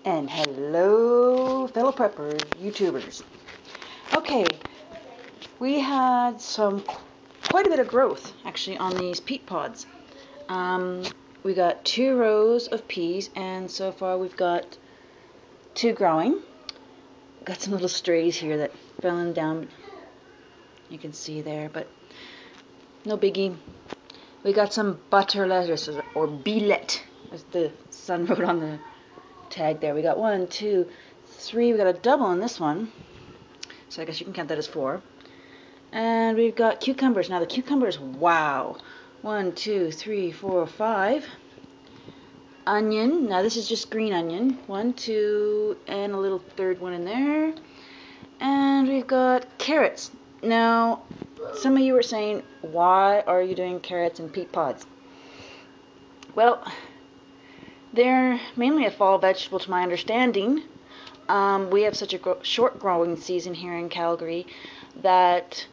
And hello, fellow preppers, YouTubers. Okay, we had quite a bit of growth actually on these peat pods. We got 2 rows of peas, and so far we've got 2 growing. Got some little strays here that fell in down. You can see there, but no biggie. We got some butter lettuce, or billet, as the sun wrote on the tag there. We got 1, 2, 3. We got a double in this one, so I guess you can count that as 4. And we've got cucumbers. Now the cucumbers, wow. 1, 2, 3, 4, 5. Onion. Now this is just green onion. 1, 2, and a little third one in there. And we've got carrots. Now, some of you were saying, why are you doing carrots in peat pods? Well, they're mainly a fall vegetable to my understanding. We have such a short growing season here in Calgary that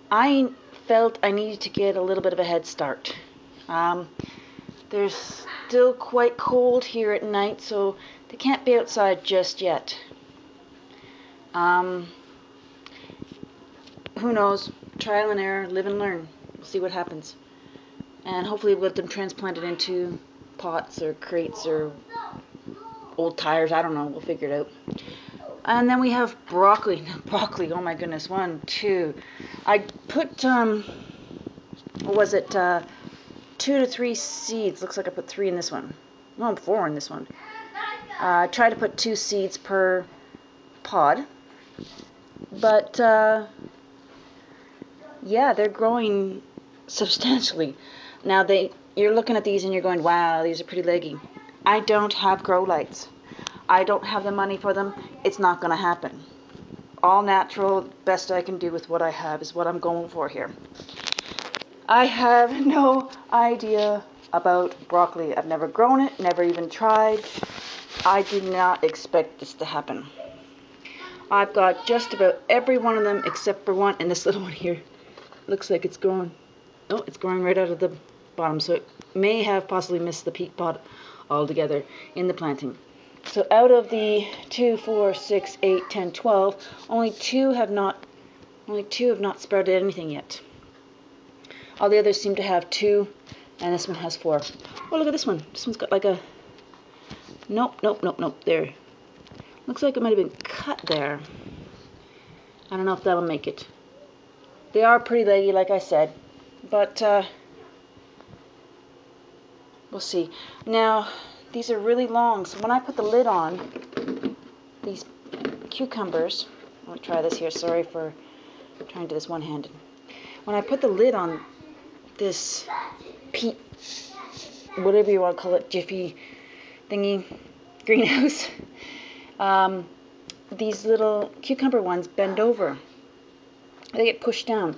I felt I needed to get a little bit of a head start. There's still quite cold here at night, so they can't be outside just yet. Who knows? Trial and error, live and learn. We'll see what happens. And hopefully we'll get them transplanted into pots or crates or old tires. I don't know. We'll figure it out. And then we have broccoli. Broccoli, oh my goodness. 1, 2. I put, what was it? 2 to 3 seeds. Looks like I put 3 in this one. No, 4 in this one. I try to put 2 seeds per pod. But, yeah, they're growing substantially. Now, you're looking at these and you're going, wow, these are pretty leggy. I don't have grow lights. I don't have the money for them. It's not going to happen. All natural, best I can do with what I have is what I'm going for here. I have no idea about broccoli. I've never grown it, never even tried. I did not expect this to happen. I've got just about every one of them except for one, and this little one here looks like it's growing. Oh, it's growing right out of the bottom, so it may have possibly missed the peat pod altogether in the planting. So out of the 2, 4, 6, 8, 10, 12, only two have not sprouted anything yet. All the others seem to have 2, and this one has 4. Oh, look at this one. This one's got like a... Nope. There. Looks like it might have been cut there. I don't know if that'll make it. They are pretty leggy, like I said, but we'll see. Now, these are really long, so when I put the lid on these cucumbers, I'm going to try this here, sorry for trying to do this one-handed. When I put the lid on this peat, whatever you want to call it, jiffy thingy, greenhouse, these little cucumber ones bend over. They get pushed down.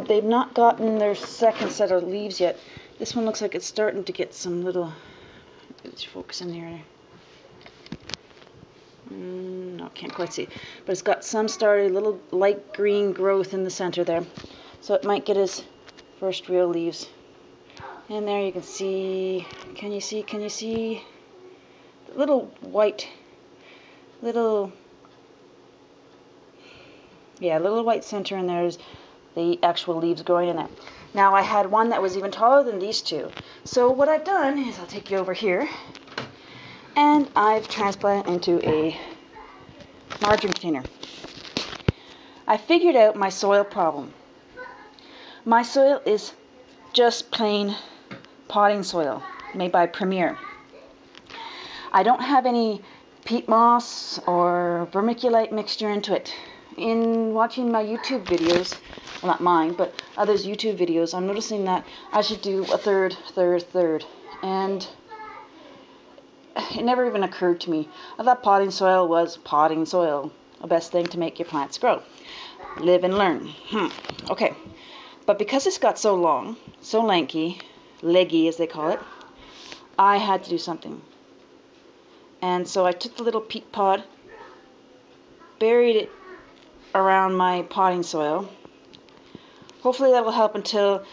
They've not gotten their second set of leaves yet. This one looks like it's starting to get some little... Let's focus in here. No, can't quite see. But it's got some started, little light green growth in the center there. So it might get his first real leaves. And there you can see... Can you see? Little white... little white center, and there's the actual leaves growing in it. Now I had one that was even taller than these 2. So what I've done is, I'll take you over here, and I've transplanted into a larger container. I figured out my soil problem. My soil is just plain potting soil made by Premier. I don't have any peat moss or vermiculite mixture into it. In watching my YouTube videos, well, not mine, but others' YouTube videos, I'm noticing that I should do a third, and it never even occurred to me. I thought potting soil was potting soil, the best thing to make your plants grow. Live and learn. Okay, but because it's got so long, so lanky, leggy as they call it, I had to do something. And so I took the little peat pod, buried it around my potting soil. Hopefully that will help until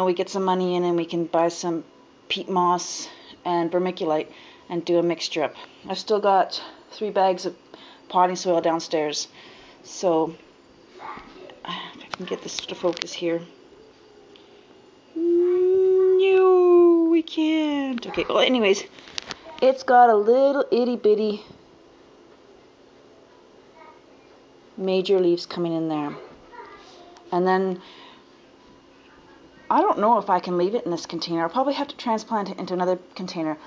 we get some money in and we can buy some peat moss and vermiculite and do a mixture up. I've still got 3 bags of potting soil downstairs, so if I can get this to focus here. No, we can't. Okay, well anyways, it's got a little itty bitty major leaves coming in there. And then I don't know if I can leave it in this container. I'll probably have to transplant it into another container.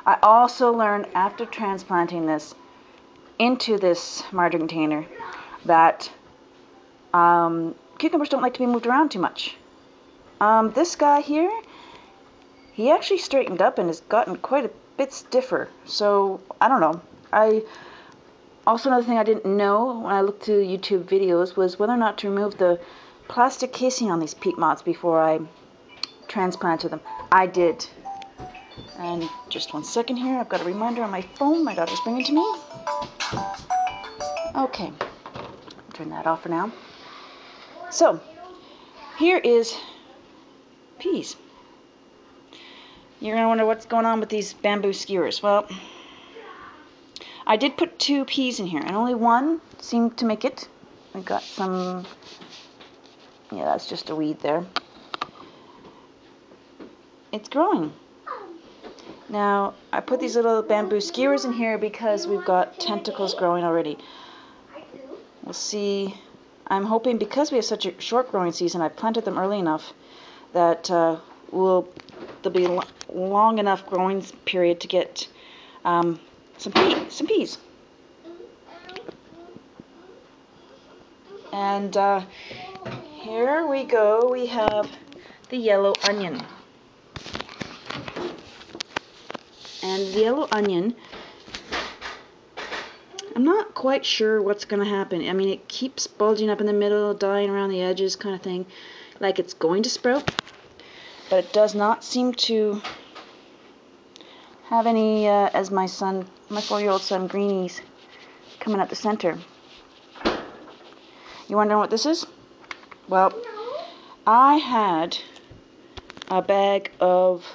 I also learned after transplanting this into this margarine container that cucumbers don't like to be moved around too much. This guy here, he actually straightened up and has gotten quite a bit stiffer. So I don't know. Also, another thing I didn't know when I looked through YouTube videos was whether or not to remove the plastic casing on these peat moths before I transplanted them. I did. And just one second here, I've got a reminder on my phone my daughter's bringing to me. Okay, turn that off for now. So, here is peas. You're going to wonder what's going on with these bamboo skewers. Well, I did put 2 peas in here, and only one seemed to make it. I got some, yeah, that's just a weed there. It's growing. Now, I put these little bamboo skewers in here because we've got tentacles growing already. We'll see. I'm hoping because we have such a short growing season, I planted them early enough that there'll be a long enough growing period to get some peas. And here we go. We have the yellow onion. And the yellow onion, I'm not quite sure what's going to happen. I mean, it keeps bulging up in the middle, dying around the edges kind of thing, like it's going to sprout. But it does not seem to have any, as my 4-year-old son, greenies coming up the center. You wondering what this is? Well, I had a bag of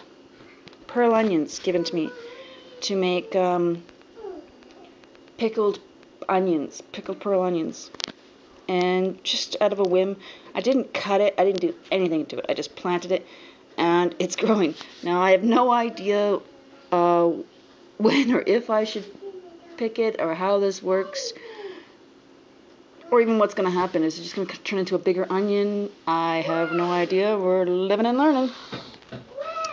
pearl onions given to me to make pickled pearl onions. And just out of a whim, I didn't cut it, I didn't do anything to it, I just planted it, and it's growing. Now, I have no idea when or if I should pick it, or how this works, or even what's going to happen. Is it just going to turn into a bigger onion? I have no idea. We're living and learning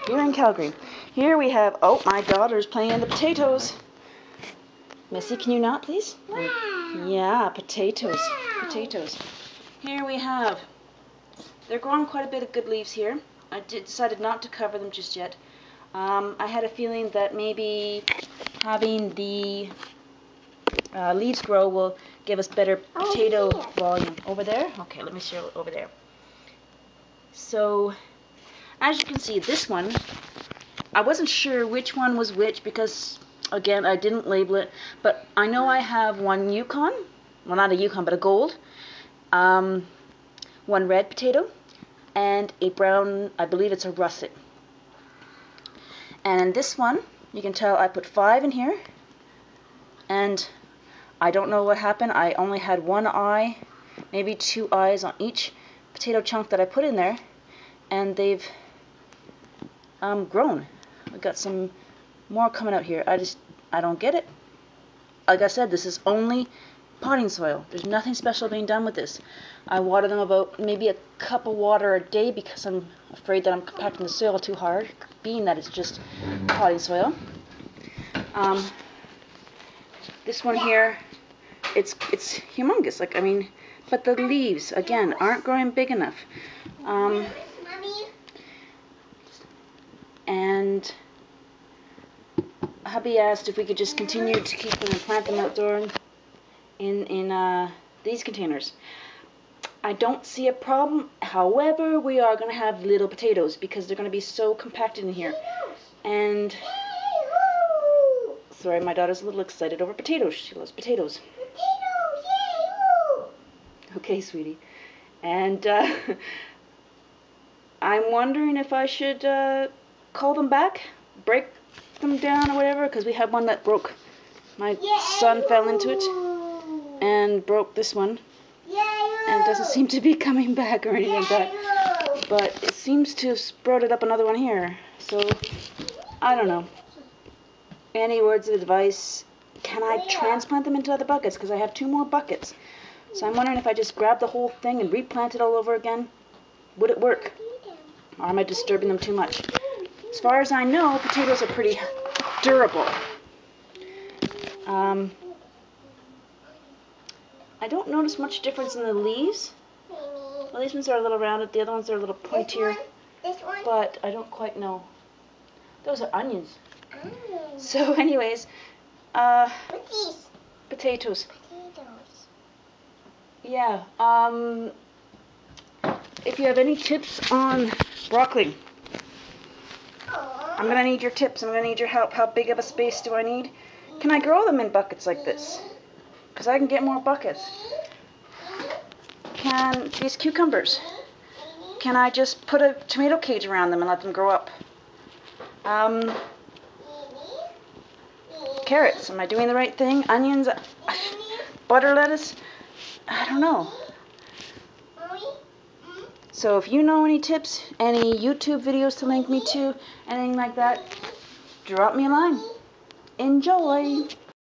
here in Calgary. Here we have, oh, my daughter's playing in the potatoes. Missy, can you not, please? Yeah, potatoes. Potatoes. Here we have, they're growing quite a bit of good leaves here. I decided not to cover them just yet. I had a feeling that maybe having the leaves grow will give us better potato volume. Over there? Okay, let me show it over there. So, as you can see, this one, I wasn't sure which one was which because, again, I didn't label it, but I know I have one Yukon, well, not a Yukon, but a gold, one red potato, and a brown, I believe it's a russet. And in this one, you can tell I put 5 in here, and I don't know what happened. I only had 1 eye, maybe 2 eyes on each potato chunk that I put in there, and they've grown. We got some more coming out here. I don't get it. Like I said, this is only potting soil. There's nothing special being done with this. I water them about maybe a cup of water a day because I'm afraid that I'm compacting the soil too hard, being that it's just potting soil. This one here, it's humongous. Like, I mean, but the leaves again aren't growing big enough. And hubby asked if we could just continue to keep them and plant them outdoor in these containers. I don't see a problem. However, we are going to have little potatoes because they're going to be so compacted in here. And sorry, my daughter's a little excited over potatoes. She loves potatoes. Potatoes, yay! Okay, sweetie. And I'm wondering if I should call them back, break them down or whatever, because we had one that broke. My son fell into it and broke this one, and it doesn't seem to be coming back or anything, but it seems to have sprouted up another one here. So I don't know. Any words of advice? Can I transplant them into other buckets? Because I have 2 more buckets. So I'm wondering if I just grab the whole thing and replant it all over again. Would it work? Or am I disturbing them too much? As far as I know, potatoes are pretty durable. I don't notice much difference in the leaves. Well, these ones are a little rounded, the other ones are a little pointier. But I don't quite know. Those are onions. So anyways, potatoes. Yeah, if you have any tips on broccoli, I'm going to need your tips. I'm going to need your help. How big of a space do I need? Can I grow them in buckets like this? Because I can get more buckets. Can these cucumbers, can I just put a tomato cage around them and let them grow up? Carrots, am I doing the right thing? Onions, butter lettuce, I don't know. So if you know any tips, any YouTube videos to link me to, anything like that, drop me a line. Enjoy!